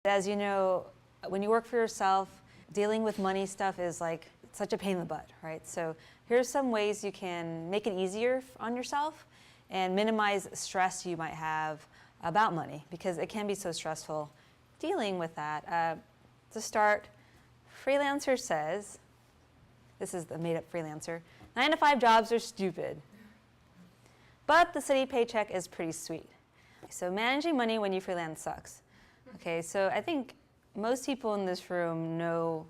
As you know, when you work for yourself, dealing with money stuff is like such a pain in the butt, right? So here's some ways you can make it easier on yourself and minimize stress you might have about money, because it can be so stressful dealing with that. To start, Freelancer says, this is the meetup Freelancer, 9-to-5 jobs are stupid, but the city paycheck is pretty sweet. So managing money when you freelance sucks. Okay, so I think most people in this room know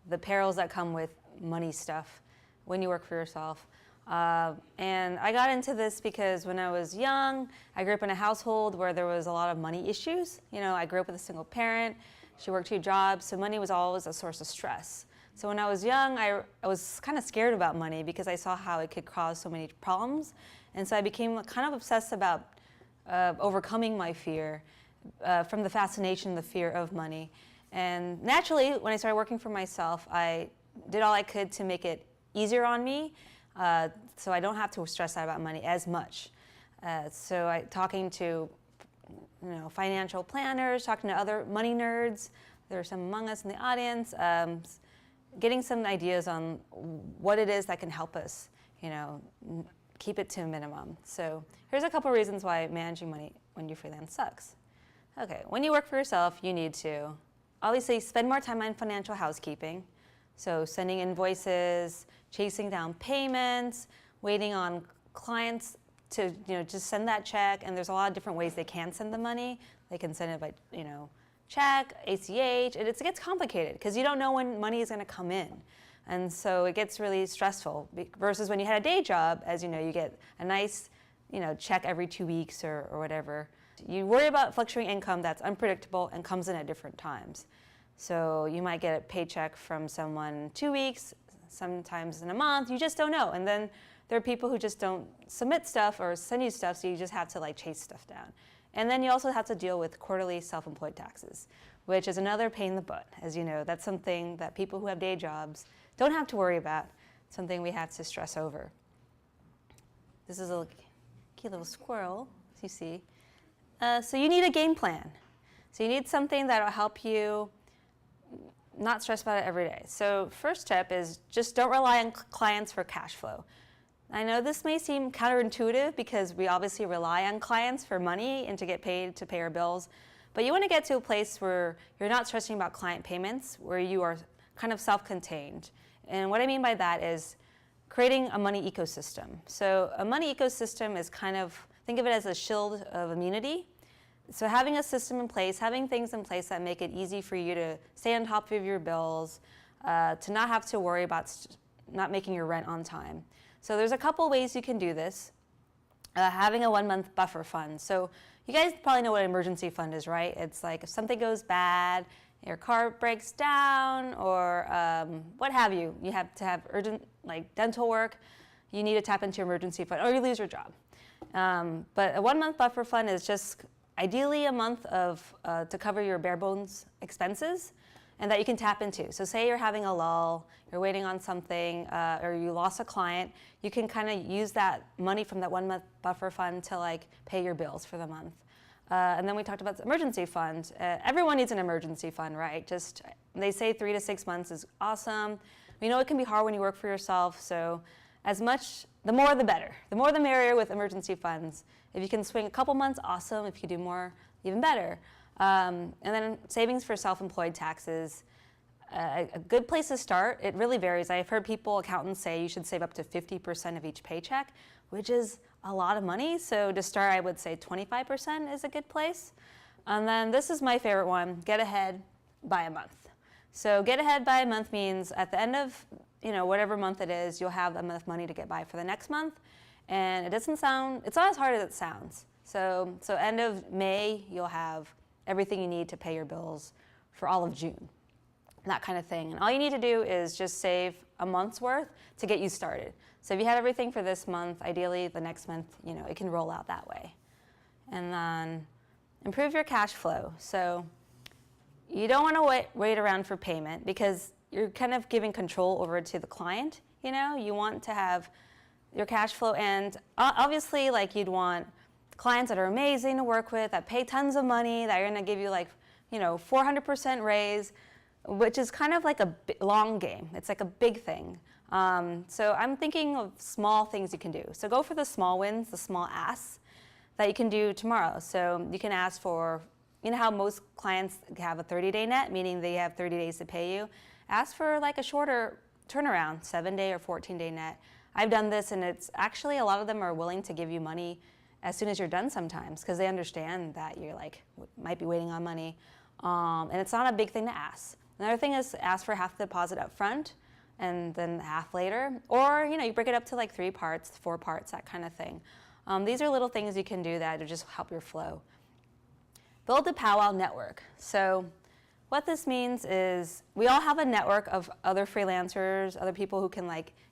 the perils that come with money stuff when you work for yourself. And I got into this because when I was young, I grew up in a household where there was a lot of money issues. You know, I grew up with a single parent. She worked 2 jobs, so money was always a source of stress. So when I was young, I was kind of scared about money because I saw how it could cause so many problems. And so I became kind of obsessed about overcoming my fear from the fascination, the fear of money. And naturally, when I started working for myself, I did all I could to make it easier on me, so I don't have to stress out about money as much. So talking to financial planners, talking to other money nerds, there are some among us in the audience, getting some ideas on what it is that can help us, keep it to a minimum. So here's a couple reasons why managing money when you freelance sucks. Okay, when you work for yourself, you need to obviously spend more time on financial housekeeping. So sending invoices, chasing down payments, waiting on clients to just send that check. And there's a lot of different ways they can send the money. They can send it by check, ACH. It gets complicated because you don't know when money is going to come in. And so it gets really stressful versus when you had a day job, as you know, you get a nice check every 2 weeks or whatever. You worry about fluctuating income that's unpredictable and comes in at different times. So you might get a paycheck from someone 2 weeks, sometimes in a month, you just don't know. And then there are people who just don't submit stuff or send you stuff, so you just have to chase stuff down. And then you also have to deal with quarterly self-employed taxes, which is another pain in the butt. As you know, that's something that people who have day jobs don't have to worry about, something we have to stress over. This is a cute little squirrel, as you see. So you need a game plan. So you need something that will help you not stress about it every day. So first tip is just don't rely on clients for cash flow. I know this may seem counterintuitive because we obviously rely on clients for money and to get paid to pay our bills, but you want to get to a place where you're not stressing about client payments, where you are kind of self-contained. And what I mean by that is creating a money ecosystem. So a money ecosystem is think of it as a shield of immunity. So having a system in place, having things in place that make it easy for you to stay on top of your bills, to not have to worry about not making your rent on time. So there's a couple ways you can do this. Having a 1-month buffer fund. So you guys probably know what an emergency fund is, right? It's like if something goes bad, your car breaks down, or what have you. You have to have urgent, dental work. You need to tap into your emergency fund, or you lose your job. But a 1-month buffer fund is just ideally a month to cover your bare bones expenses, and that you can tap into. So say you're having a lull, you're waiting on something, or you lost a client, you can kind of use that money from that 1-month buffer fund to pay your bills for the month. And then we talked about the emergency fund. Everyone needs an emergency fund, right? They say 3 to 6 months is awesome. We know it can be hard when you work for yourself, so the more the better. The more the merrier with emergency funds. If you can swing a couple months, awesome. If you do more, even better. And then savings for self-employed taxes. A good place to start, it really varies. I've heard accountants say you should save up to 50% of each paycheck, which is a lot of money. So to start, I would say 25% is a good place. And then this is my favorite one, get ahead by a month. So get ahead by a month means at the end of whatever month it is, you'll have enough money to get by for the next month. And it's not as hard as it sounds. So end of May, you'll have everything you need to pay your bills for all of June, that kind of thing. And all you need to do is just save a month's worth to get you started. So if you had everything for this month, ideally the next month, it can roll out that way. And then improve your cash flow. So you don't want to wait around for payment because you're kind of giving control over to the client. You want to have your cash flow, and obviously you'd want clients that are amazing to work with, that pay tons of money, that are going to give you 400% raise, which is kind of like a long game. It's like a big thing. So I'm thinking of small things you can do. So go for the small wins, the small asks that you can do tomorrow. So you can ask for, how most clients have a 30-day net, meaning they have 30 days to pay you. Ask for like a shorter turnaround, 7-day or 14-day net. I've done this, and it's actually, a lot of them are willing to give you money as soon as you're done sometimes, because they understand that you're might be waiting on money. And it's not a big thing to ask. Another thing is ask for half the deposit up front and then half later. Or, you break it up to like 3 parts, 4 parts, that kind of thing. These are little things you can do that will just help your flow. Build a powwow network. So what this means is we all have a network of other freelancers, other people who can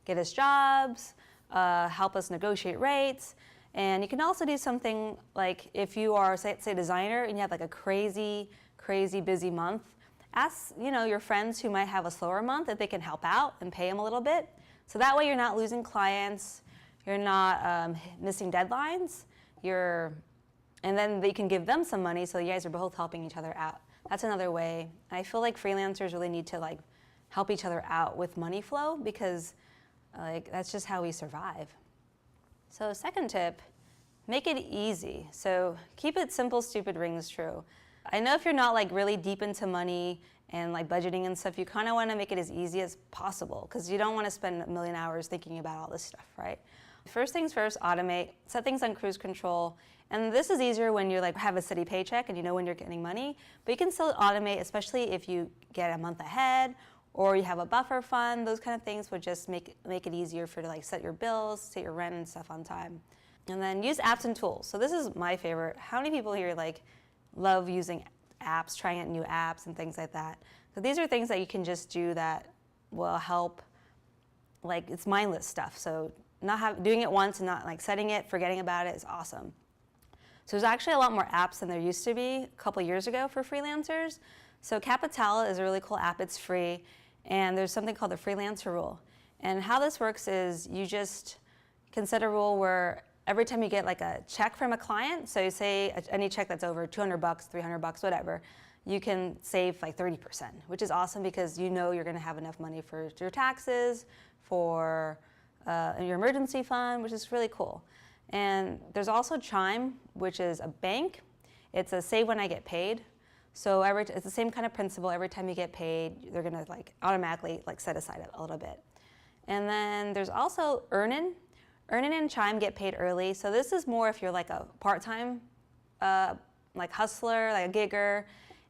get us jobs, help us negotiate rates. And you can also do something like, if you are, say a designer, and you have a crazy busy month, ask your friends who might have a slower month if they can help out and pay them a little bit. So that way you're not losing clients, you're not missing deadlines, and then you can give them some money, so you guys are both helping each other out. That's another way. I feel like freelancers really need to help each other out with money flow, because that's just how we survive. So second tip, make it easy. So keep it simple, stupid rings true. I know if you're not really deep into money and budgeting and stuff, you kind of want to make it as easy as possible, because you don't want to spend a million hours thinking about all this stuff, right? First things first, automate, set things on cruise control. And this is easier when you have a steady paycheck and you know when you're getting money, but you can still automate, especially if you get a month ahead or you have a buffer fund. Those kind of things would just make it easier for you to set your bills, set your rent and stuff on time. And then use apps and tools. So this is my favorite. How many people here love using apps, trying out new apps and things like that? So these are things that you can just do that will help. It's mindless stuff. So doing it once and not setting it, forgetting about it is awesome. So there's actually a lot more apps than there used to be a couple years ago for freelancers. So Capital is a really cool app. It's free. And there's something called the Freelancer rule. And how this works is you just can set a rule where every time you get a check from a client, so you say any check that's over $200, $300, whatever, you can save 30%, which is awesome, because you're going to have enough money for your taxes, for your emergency fund, which is really cool. And there's also Chime, which is a bank. It's a save when I get paid. So it's the same kind of principle. Every time you get paid, they're going to automatically set aside a little bit. And then there's also Earnin. Earnin and Chime get paid early. So this is more if you're a part-time hustler, a gigger,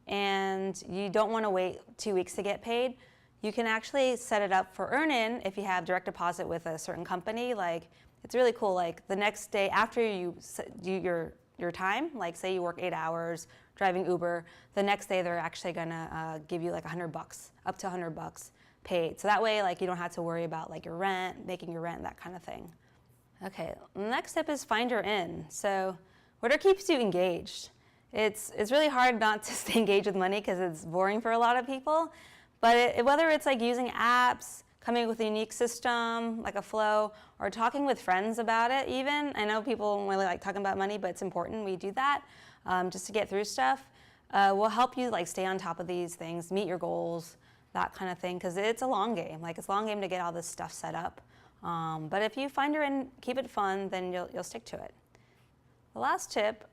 and you don't want to wait 2 weeks to get paid. You can actually set it up for Earnin if you have direct deposit with a certain company. It's really cool. The next day after you do your time, say you work 8 hours driving Uber, the next day they're actually gonna give you $100, up to $100 paid. So that way you don't have to worry about your rent, making your rent, that kind of thing. Okay, the next step is find your in. So whatever keeps you engaged. It's really hard not to stay engaged with money, because it's boring for a lot of people. But whether it's using apps, coming up with a unique system, a flow, or talking with friends about it even. I know people don't really like talking about money, but it's important we do that just to get through stuff. Will help you stay on top of these things, meet your goals, that kind of thing, because it's a long game. It's a long game to get all this stuff set up. But if you find your in, keep it fun, then you'll stick to it. The last tip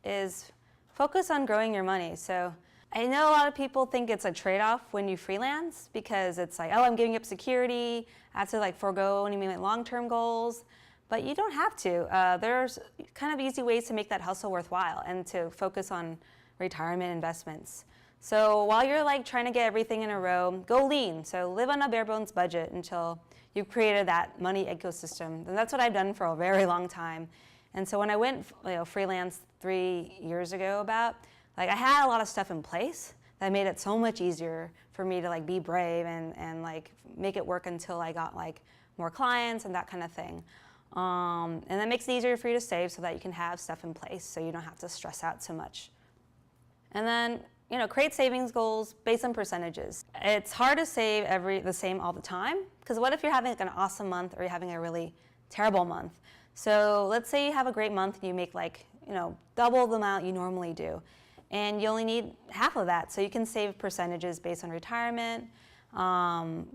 is focus on growing your money. So I know a lot of people think it's a trade-off when you freelance, because it's I'm giving up security, I have to forego any long-term goals, but you don't have to. There's kind of easy ways to make that hustle worthwhile and to focus on retirement investments. So while you're trying to get everything in a row, go lean. So live on a bare bones budget until you've created that money ecosystem. And that's what I've done for a very long time. And so when I went freelance 3 years ago I had a lot of stuff in place that made it so much easier for me to be brave and make it work until I got more clients and that kind of thing. And that makes it easier for you to save so that you can have stuff in place so you don't have to stress out so much. And then create savings goals based on percentages. It's hard to save the same all the time, because what if you're having an awesome month or you're having a really terrible month? So let's say you have a great month and you make double the amount you normally do. and you only need half of that. So you can save percentages based on retirement,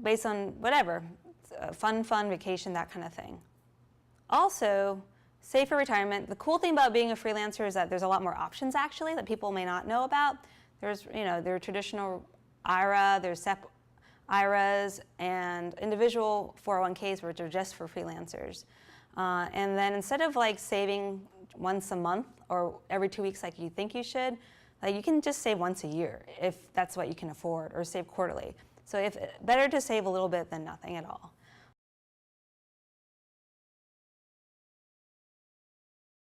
based on whatever, fun, vacation, that kind of thing. Also, save for retirement. The cool thing about being a freelancer is that there's a lot more options actually that people may not know about. There's, there are traditional IRA, there's SEP IRAs, and individual 401ks, which are just for freelancers. And then instead of like saving once a month or every 2 weeks like you think you should, like you can just save once a year if that's what you can afford, or save quarterly. So better to save a little bit than nothing at all.